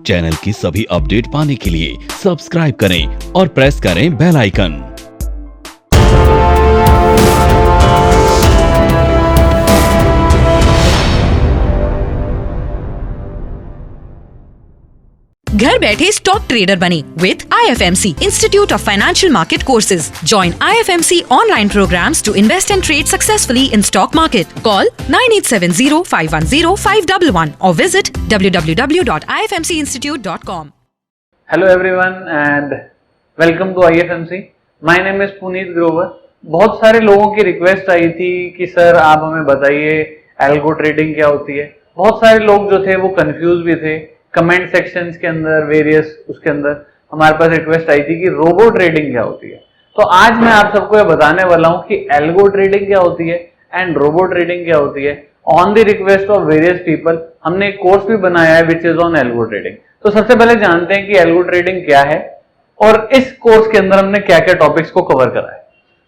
Channel की सभी update पाने के लिए सब्सक्राइब करें और प्रेस करें बेल आइकन। घर बैठे स्टॉक ट्रेडर बने with IFMC Institute of Financial Market Courses. Join IFMC online programs to invest and trade successfully in stock market. Call 9870-510-511 or visit www.ifmcinstitute.com. Hello everyone and welcome to IFMC. My name is Puneet Grover. बहुत सारे लोगों की request आई थी कि sir आप हमें बताइए algo trading क्या होती है। बहुत सारे लोग जो थे वो कंफ्यूज भी थे। कमेंट सेक्शंस के अंदर वेरियस उसके अंदर हमारे पास रिक्वेस्ट आई थी कि रोबो ट्रेडिंग क्या होती है। तो आज मैं आप सबको ये बताने वाला हूं कि एल्गो ट्रेडिंग क्या होती है एंड रोबो ट्रेडिंग क्या होती है। On the request of various people हमने एक कोर्स भी बनाया है which is on algo trading. तो सबसे पहले जानते हैं कि एल्गो ट्रेडिंग क्या है और इस कोर्स के अंदर हमने क्या क्या टॉपिक्स को कवर करा है।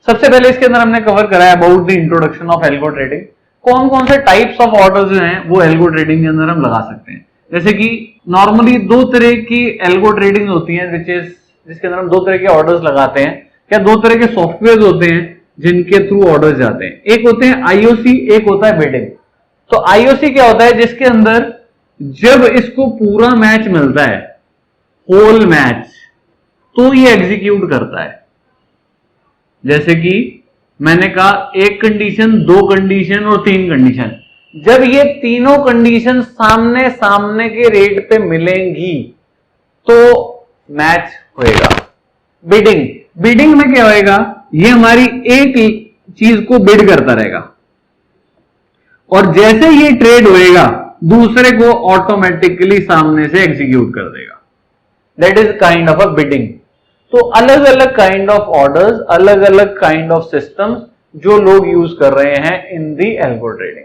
सबसे पहले इसके अंदर हमने कवर करा है about the introduction of algo trading. कौन कौन से टाइप्स ऑफ ऑर्डर्स जो हैं वो एल्गो ट्रेडिंग के अंदर हम लगा सकते हैं। जैसे कि नॉर्मली दो तरह की एल्गो ट्रेडिंग होती है जिसके अंदर हम दो तरह के ऑर्डर्स लगाते हैं या दो तरह के सॉफ्टवेयर होते हैं जिनके थ्रू ऑर्डर्स जाते हैं। एक होते हैं आईओसी, एक होता है बिडिंग। तो आईओसी क्या होता है जिसके अंदर जब इसको पूरा मैच मिलता है होल मैच तो ये एग्जीक्यूट करता है। जैसे कि मैंने कहा एक कंडीशन, दो कंडीशन और तीन कंडीशन। जब ये तीनों कंडीशन सामने सामने के रेट पे मिलेंगी तो मैच होएगा। बिडिंग में क्या होएगा, ये हमारी एक चीज को बिड करता रहेगा और जैसे ये ट्रेड होएगा दूसरे को ऑटोमेटिकली सामने से एग्जीक्यूट कर देगा। That is kind of a bidding. तो अलग अलग काइंड ऑफ ऑर्डर्स, अलग अलग काइंड ऑफ सिस्टम्स जो लोग यूज कर रहे हैं इन दी एल्गो ट्रेडिंग।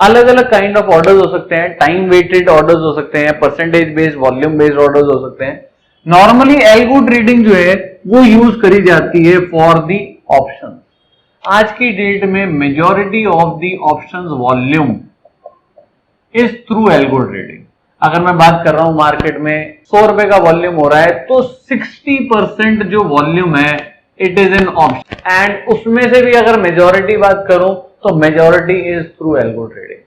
अलग अलग काइंड ऑफ ऑर्डर्स हो सकते हैं, टाइम वेटेड ऑर्डर्स हो सकते हैं, percentage based, volume based orders हो सकते हैं। नॉर्मली एल्गो ट्रेडिंग जो है वो यूज करी जाती है फॉर दी ऑप्शन। आज की डेट में majority of the options volume is through algo trading. अगर मैं बात कर रहा हूं मार्केट में 100 रुपए का वॉल्यूम हो रहा है तो 60% जो वॉल्यूम है it is in option and उसमें से भी अगर मेजॉरिटी बात करूं तो majority is through algo trading.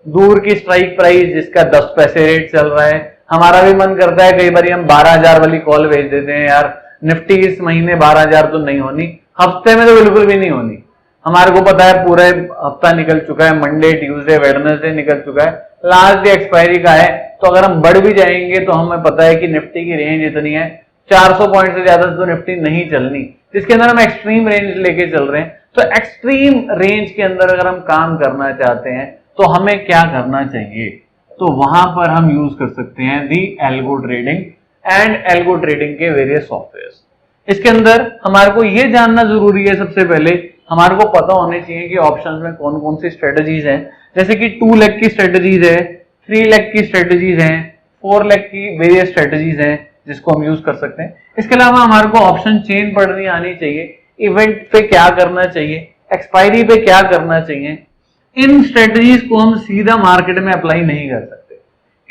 दूर की स्ट्राइक प्राइस जिसका 10 पैसे रेट चल रहा है, हमारा भी मन करता है कई बार हम 12,000 वाली कॉल भेज देते हैं, यार निफ्टी इस महीने 12,000 तो नहीं होनी, हफ्ते में तो बिल्कुल भी नहीं होनी। हमारे को पता है पूरा हफ्ता निकल चुका है, मंडे, ट्यूसडे, वेडनेसडे निकल चुका है, लास्ट डे एक्सपायरी का है। तो अगर हम बढ़ भी जाएंगे तो हमें पता है कि निफ्टी की रेंज इतनी है, 400 पॉइंट से ज्यादा तो निफ्टी नहीं चलनी, जिसके अंदर हम एक्सट्रीम रेंज लेके चल रहे हैं। तो एक्सट्रीम रेंज के अंदर अगर हम काम करना चाहते हैं तो हमें क्या करना चाहिए, तो वहां पर हम यूज कर सकते हैं the algo trading and algo trading के वेरियस सॉफ्टवेयर्स। इसके अंदर हमारे को यह जानना जरूरी है, सबसे पहले हमारे को पता होने चाहिए कि ऑप्शंस में कौन कौन सी स्ट्रेटजीज हैं। जैसे कि 2 लेग की स्ट्रेटजीज है, 3 लेग की स्ट्रेटजीज हैं, 4 लेग की वेरियस स्ट्रेटजीज हैं जिसको हम यूज कर सकते हैं। इसके अलावा हमारे को ऑप्शन चेन पढ़नी आनी चाहिए, इवेंट पे क्या करना चाहिए, एक्सपायरी पे क्या करना चाहिए। इन स्ट्रेटजीज को हम सीधा मार्केट में अप्लाई नहीं कर सकते।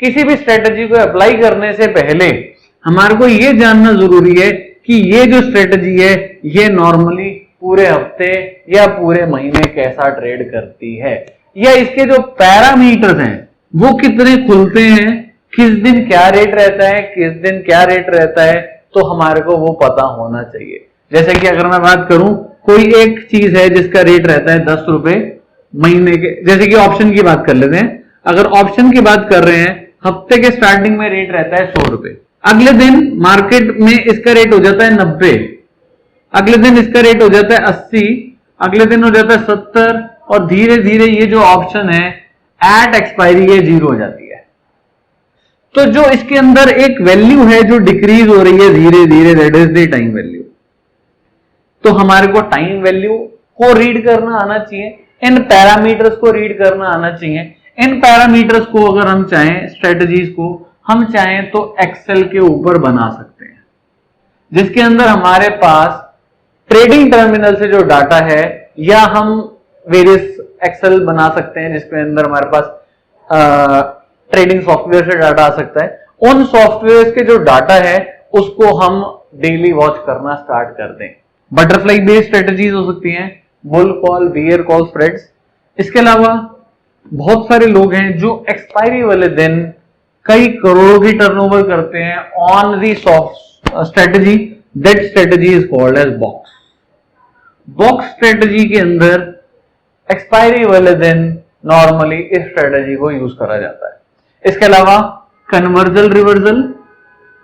किसी भी स्ट्रेटजी को अप्लाई करने से पहले हमारे को यह जानना जरूरी है कि ये जो स्ट्रेटजी है ये नॉर्मली पूरे हफ्ते या पूरे महीने कैसा ट्रेड करती है, या इसके जो पैरामीटर्स हैं वो कितने खुलते हैं, किस दिन क्या रेट रहता है, किस दिन क्या रेट रहता है, तो हमारे को वो पता होना चाहिए। जैसे कि अगर मैं बात करूं कोई एक चीज है जिसका रेट रहता है 10 रुपए महीने के, जैसे कि ऑप्शन की बात कर लेते हैं। अगर ऑप्शन की बात कर रहे हैं हफ्ते के स्टार्टिंग में रेट रहता है 100 रुपए, अगले दिन मार्केट में इसका रेट हो जाता है 90, अगले दिन इसका रेट हो जाता है 80, अगले दिन हो जाता है 70 और धीरे धीरे ये जो ऑप्शन है एट एक्सपायरी ये 0 हो जाती है। तो जो इसके अंदर एक वैल्यू है जो डिक्रीज हो रही है धीरे धीरे, that is the time value. तो हमारे को टाइम वैल्यू को रीड करना आना चाहिए, इन पैरामीटर्स को रीड करना आना चाहिए। इन पैरामीटर्स को अगर हम चाहें, स्ट्रेटजीज को हम चाहें तो एक्सेल के ऊपर बना सकते हैं, जिसके अंदर हमारे पास ट्रेडिंग टर्मिनल से जो डाटा है, या हम वेरियस एक्सेल बना सकते हैं जिसके अंदर हमारे पास ट्रेडिंग सॉफ्टवेयर से डाटा आ सकता है, उन सॉफ्टवेयर के जो डाटा है उसको हम डेली वॉच करना स्टार्ट कर दें। बटरफ्लाई बेस्ड स्ट्रेटजीज हो सकती हैं, bull call, bear call spreads. इसके अलावा बहुत सारे लोग हैं जो एक्सपायरी वाले दिन कई करोड़ों की टर्नओवर करते हैं on the soft strategy. That strategy is called as box. Box strategy के अंदर एक्सपायरी वाले दिन नॉर्मली इस स्ट्रेटजी को यूज करा जाता है। इसके अलावा कन्वर्जल रिवर्सल,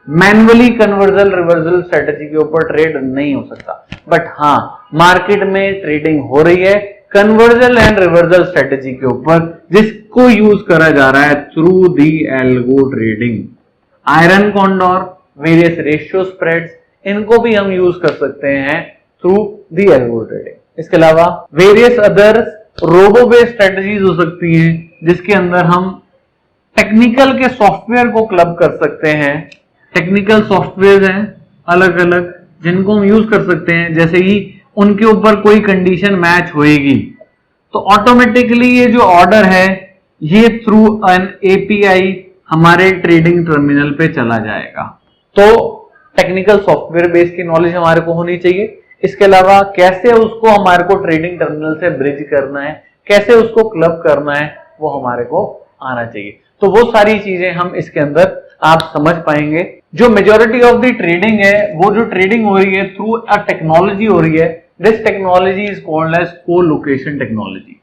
मैनुअली कन्वर्जल रिवर्सल स्ट्रेटजी के ऊपर ट्रेड नहीं हो सकता, बट हाँ मार्केट में ट्रेडिंग हो रही है कन्वर्जल एंड रिवर्सल स्ट्रेटजी के ऊपर, जिसको यूज करा जा रहा है through the algo trading. Iron condor, various ratio spreads, इनको भी हम यूज कर सकते हैं थ्रू दी एल्गो ट्रेडिंग। इसके अलावा various other robo based strategies हो सकती हैं, जिसके अंदर हम टेक्निकल के सॉफ्टवेयर को क्लब कर सकते हैं। टेक्निकल सॉफ्टवेयर हैं अलग अलग जिनको हम यूज कर सकते हैं, जैसे ही उनके ऊपर कोई कंडीशन मैच होएगी तो ऑटोमेटिकली ये जो ऑर्डर है ये थ्रू एन एपीआई हमारे ट्रेडिंग टर्मिनल पे चला जाएगा। तो टेक्निकल सॉफ्टवेयर बेस की नॉलेज हमारे को होनी चाहिए। इसके अलावा कैसे उसको हमारे को ट्रेडिंग टर्मिनल से ब्रिज करना है, कैसे उसको क्लब करना है, वो हमारे को आना चाहिए। तो वो सारी चीजें हम इसके अंदर आप समझ पाएंगे। जो मेजॉरिटी ऑफ द ट्रेडिंग है, वो जो ट्रेडिंग हो रही है थ्रू अ टेक्नोलॉजी हो रही है। This technology is called as colocation technology,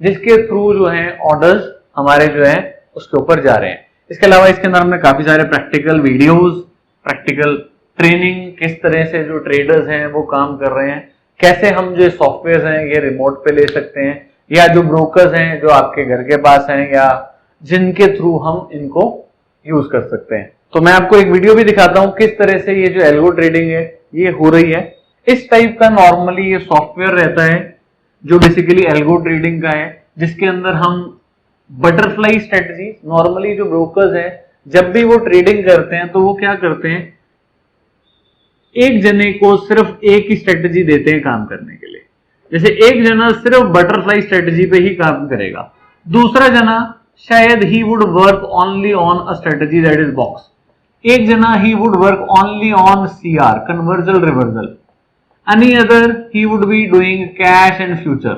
जिसके थ्रू जो है ऑर्डर्स हमारे जो है उसके ऊपर जा रहे हैं। इसके अलावा इसके अंदर हमने काफी सारे प्रैक्टिकल वीडियोस, प्रैक्टिकल ट्रेनिंग, किस तरह से जो ट्रेडर्स हैं वो काम कर रहे हैं, कैसे हम जो सॉफ्टवेयर हैं ये रिमोट पे ले सकते हैं, या जो ब्रोकर्स हैं जो आपके घर के पास हैं या जिनके थ्रू हम इनको यूज कर सकते हैं। तो मैं आपको एक वीडियो भी दिखाता हूं किस तरह से ये जो एल्गो ट्रेडिंग है ये हो रही है। इस टाइप का नॉर्मली ये सॉफ्टवेयर रहता है जो बेसिकली एल्गो ट्रेडिंग का है, जिसके अंदर हम बटरफ्लाई स्ट्रेटजी, नॉर्मली जो ब्रोकर्स हैं जब भी वो ट्रेडिंग करते हैं तो वो क्या करते हैं, एक जने को सिर्फ एक ही स्ट्रेटजी देते हैं काम करने के लिए। जैसे एक जना सिर्फ बटरफ्लाई स्ट्रेटजी पे ही काम करेगा, दूसरा जना शायद he would work only on a strategy that is box, एक जना he would work only on CR, कन्वर्जल reversal, any other he would be doing cash and future.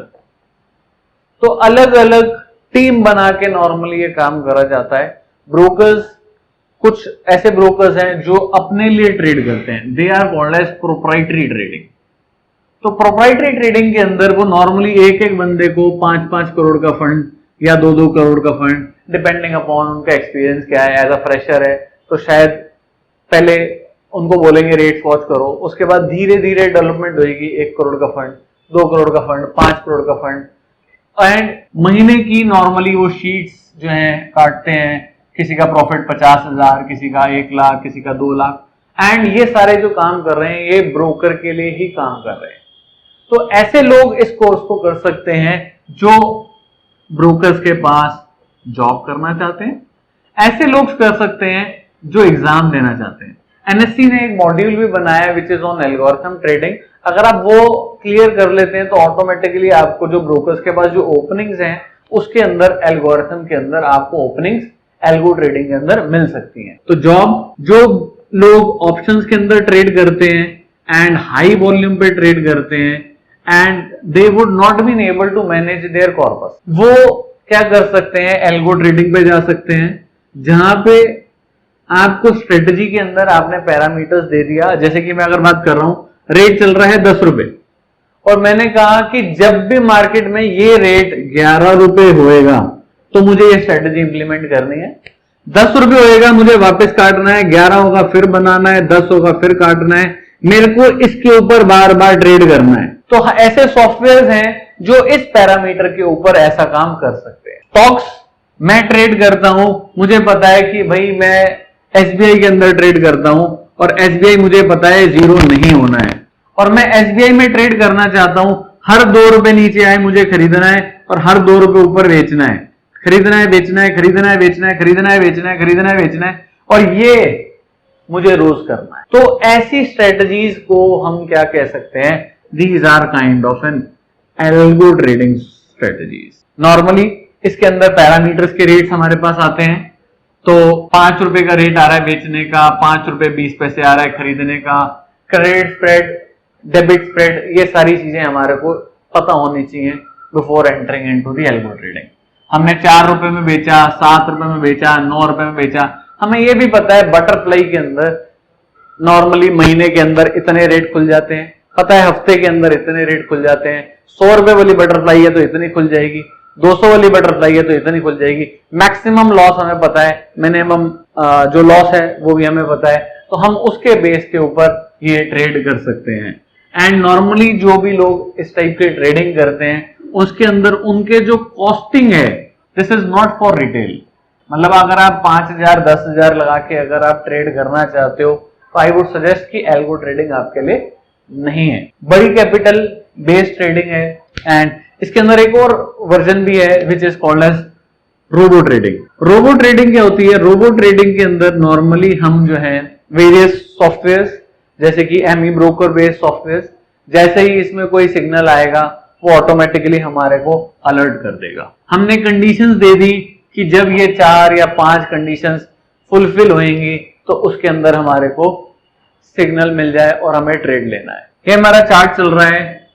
तो अलग अलग टीम बना के नॉर्मली ये काम करा जाता है। ब्रोकर्स, कुछ ऐसे ब्रोकर्स हैं जो अपने लिए ट्रेड करते हैं, they are called as proprietary trading. तो प्रोप्राइटरी ट्रेडिंग के अंदर वो नॉर्मली एक एक बंदे को 5-5 करोड़ का फंड या 2-2 करोड़ का फंड, डिपेंडिंग अपॉन उनका एक्सपीरियंस क्या है। एज अ फ्रेशर है तो शायद पहले उनको बोलेंगे रेट्स वॉच करो, उसके बाद धीरे धीरे डेवलपमेंट होगी, 1 करोड़ का फंड, 2 करोड़ का फंड, 5 करोड़ का फंड, एंड महीने की नॉर्मली वो शीट्स जो हैं काटते हैं। किसी का प्रॉफिट 50,000, किसी का 1 लाख, किसी का 2 लाख, एंड ये सारे जो काम कर रहे हैं ये ब्रोकर के लिए ही काम कर रहे हैं। तो ऐसे लोग इस कोर्स को कर सकते हैं जो ब्रोकर्स के पास जॉब करना चाहते हैं, ऐसे लोग कर सकते हैं जो एग्जाम देना चाहते हैं। एनएससी ने एक मॉड्यूल भी बनाया है which is on algorithm trading. अगर आप वो क्लियर कर लेते हैं तो ऑटोमेटिकली आपको जो ब्रोकर्स के पास जो ओपनिंग्स हैं उसके अंदर एल्गोरिथम के अंदर आपको ओपनिंग्स एल्गो ट्रेडिंग के अंदर मिल सकती हैं। तो जॉब, जो लोग ऑप्शंस के अंदर ट्रेड करते हैं एंड हाई वॉल्यूम पे ट्रेड करते हैं and they would not been able to manage their corpus, वो क्या कर सकते हैं, एल्गो ट्रेडिंग पे जा सकते हैं, जहां पे आपको स्ट्रेटजी के अंदर आपने पैरामीटर्स दे दिया। जैसे कि मैं अगर बात कर रहा हूं, रेट चल रहा है 10 रुपए और मैंने कहा कि जब भी मार्केट में ये रेट 11 रुपए होएगा तो मुझे ये स्ट्रेटजी इंप्लीमेंट करनी है। 10 रुपए होएगा मुझे वापस काटना है, 11 होगा फिर बनाना है, 10 होगा फिर काटना है, मेरे को इसके ऊपर बार बार ट्रेड करना है। तो ऐसे सॉफ्टवेयर हैं जो इस पैरामीटर के ऊपर ऐसा काम कर सकते हैं। स्टॉक्स मैं ट्रेड करता हूं, मुझे पता है कि भाई मैं एसबीआई के अंदर ट्रेड करता हूं और एसबीआई मुझे पता है 0 नहीं होना है, और मैं एसबीआई में ट्रेड करना चाहता हूं, हर 2 रुपए नीचे आए मुझे खरीदना है और हर 2 रुपए ऊपर बेचना है, खरीदना है बेचना है, खरीदना है बेचना है, खरीदना है बेचना है, खरीदना है बेचना है, और ये मुझे रोज करना है। तो ऐसी स्ट्रेटजीज को हम क्या कह सकते हैं, these are kind of an algo trading strategies. Normally इसके अंदर पैरामीटर्स के रेट्स हमारे पास आते हैं, तो 5 रुपए का रेट आ रहा है बेचने का, 5 रुपए 20 पैसे आ रहा है खरीदने का, क्रेडिट स्प्रेड, डेबिट स्प्रेड, ये सारी चीजें हमारे को पता होनी चाहिए before entering into the algo trading. हमने 4 रुपए में बेचा, 7 रुपए में बेचा, 9 रुपए में बेचा, हमें ये भी पता है बटरफ्लाई के अंदर नॉर्मली महीने के अंदर इतने रेट खुल जाते हैं, पता है हफ्ते के अंदर इतने रेट खुल जाते हैं, 100 रुपए वाली बटरफ्लाई है तो इतनी खुल जाएगी, 200 वाली बटरफ्लाई है तो इतनी खुल जाएगी, मैक्सिमम लॉस हमें पता है, मिनिमम जो लॉस है वो भी हमें पता है, तो हम उसके बेस के ऊपर ये ट्रेड कर सकते हैं। एंड नॉर्मली जो भी लोग इस टाइप के ट्रेडिंग करते हैं उसके अंदर उनके जो कॉस्टिंग है, this is not for retail. मतलब अगर आप 5,000 10,000 लगा के अगर आप ट्रेड करना चाहते हो तो आई वुड सजेस्ट कि एल्गो ट्रेडिंग आपके लिए नहीं है। बड़ी कैपिटल बेस्ड ट्रेडिंग है एंड इसके अंदर एक और वर्जन भी है which is called as robo trading. Robo trading क्या होती है? रोबो ट्रेडिंग के अंदर नॉर्मली हम जो है वेरियस सॉफ्टवेयर जैसे कि एमई ब्रोकर बेस्ड सॉफ्टवेयर, जैसे ही इसमें कोई सिग्नल आएगा वो ऑटोमेटिकली हमारे को अलर्ट कर देगा। हमने कंडीशंस दे दी कि जब ये 4 या 5 कंडीशंस फुलफिल होंगी तो उसके अंदर हमारे को सिग्नल मिल जाए और हमें ट्रेड लेना है। ये हमारा चार्ट चल रहा है,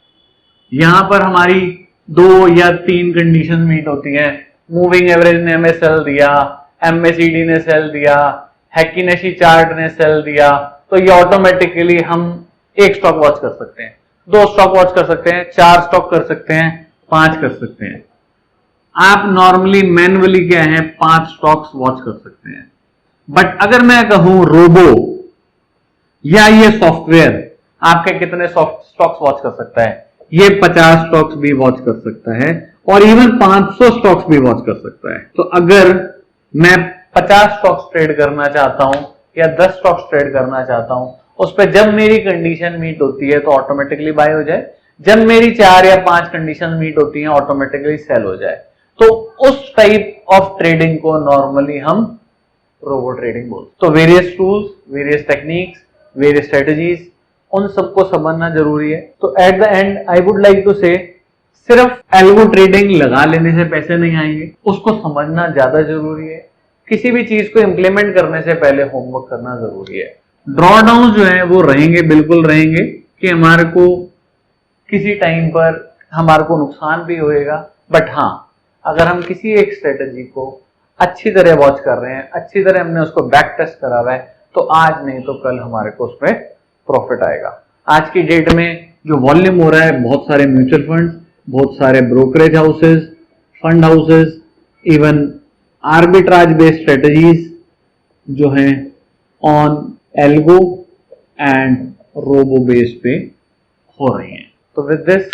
यहां पर हमारी 2 या 3 कंडीशन मीट होती हैं। मूविंग एवरेज ने हमें सेल दिया, एमएसीडी ने सेल दिया, हैकिनेशी चार्ट ने सेल दिया, तो ये ऑटोमेटिकली हम एक स्टॉक वॉच कर सकते हैं, 2 स्टॉक वॉच कर सकते हैं, 4 स्टॉक कर सकते हैं, 5 कर सकते हैं। आप नॉर्मली मैनुअली क्या है 5 स्टॉक्स वॉच कर सकते हैं। बट अगर मैं कहूं रोबो या ये सॉफ्टवेयर आपके कितने स्टॉक्स वॉच कर सकता है? ये 50 स्टॉक्स भी वॉच कर सकता है और इवन 500 स्टॉक्स भी वॉच कर सकता है। तो अगर मैं 50 स्टॉक्स ट्रेड करना चाहता हूं या 10 स्टॉक्स ट्रेड करना चाहता हूं, उस पर जब मेरी कंडीशन मीट होती है तो ऑटोमेटिकली बाय हो जाए, जब मेरी 4 या 5 कंडीशन मीट होती हैं ऑटोमेटिकली सेल हो जाए। तो उस टाइप ऑफ ट्रेडिंग को नॉर्मली हम रोबो ट्रेडिंग बोलते हैं। तो various tools, various techniques, various strategies, उन सबको समझना जरूरी है। तो at the end I would like to say सिर्फ एल्गो ट्रेडिंग लगा लेने से पैसे नहीं आएंगे, उसको समझना ज्यादा जरूरी है। किसी भी चीज को इंप्लीमेंट करने से पहले होमवर्क करना जरूरी है। ड्रॉडाउन जो है वो रहेंगे, बिल्कुल रहेंगे कि हमारे को किसी टाइम पर हमारे को नुकसान भी होएगा। बट हाँ, अगर हम किसी एक स्ट्रेटजी को अच्छी तरह वॉच कर रहे हैं, अच्छी तरह हमने उसको बैक टेस्ट करा हुआ है, तो आज नहीं तो कल हमारे को उसमें प्रॉफिट आएगा। आज की डेट में जो वॉल्यूम हो रहा है, बहुत सारे म्यूचुअल फंड्स, बहुत सारे brokerage houses, fund houses, even arbitrage based strategies जो हैं on algo and robo base पे हो रही हैं। तो with this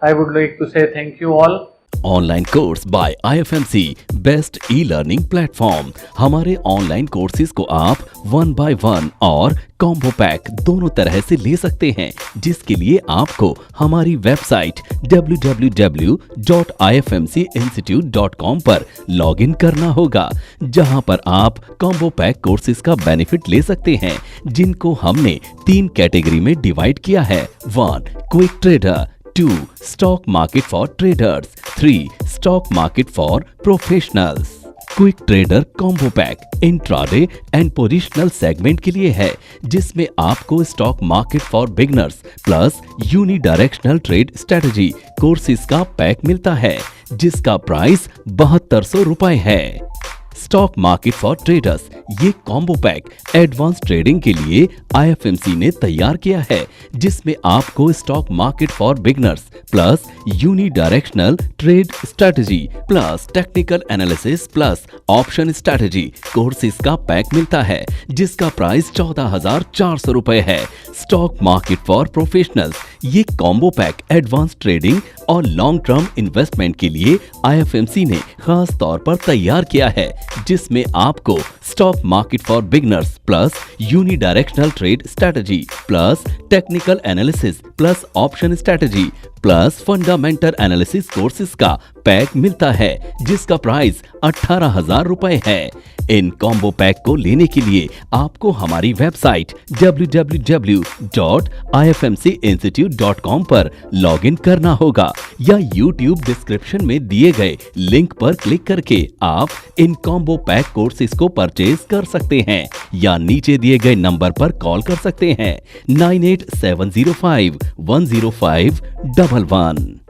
I would like to say thank you all. Online course by IFMC best e-learning platform. हमारे ऑनलाइन कोर्सेज को आप 1 by 1 और कॉम्बो पैक दोनों तरह से ले सकते हैं, जिसके लिए आपको हमारी वेबसाइट www.ifmcinstitute.com पर लॉगिन करना होगा, जहां पर आप कॉम्बो पैक कोर्सेज का बेनिफिट ले सकते हैं, जिनको हमने 3 कैटेगरी में डिवाइड किया है। 1 quick trader, 2 stock market for traders, 3 stock market for professionals. Quick trader combo pack intraday and positional segment के लिए है, जिसमें आपको stock market for beginners plus unidirectional trade strategy courses का पैक मिलता है, जिसका प्राइस 7200 रुपए है। स्टॉक मार्केट फॉर ट्रेडर्स ये कॉम्बो पैक एडवांस ट्रेडिंग के लिए IFMC ने तैयार किया है, जिसमें आपको stock market for beginners plus unidirectional trade strategy plus technical analysis plus option strategy courses का पैक मिलता है, जिसका प्राइस 14,400 रुपए है। स्टॉक मार्केट फॉर प्रोफेशनल्स ये कॉम्बो पैक एडवांस ट्रेडिंग और लॉन्ग टर्म इन्वेस्टमेंट के लिए IFMC ने खास तौर पर तैयार किया है, जिसमें आपको stock market for beginners plus unidirectional trade strategy plus technical analysis plus option strategy plus fundamental analysis courses का पैक मिलता है जिसका प्राइस 18,000 रुपए है। इन कॉम्बो पैक को लेने के लिए आपको हमारी वेबसाइट www.ifmcinstitute.com पर लॉगिन करना होगा या YouTube डिस्क्रिप्शन में दिए गए लिंक पर क्लिक करके आप इन कॉम्बो पैक कोर्सेज को परचेज कर सकते हैं या नीचे दिए गए नंबर पर कॉल कर सकते हैं 9870510511।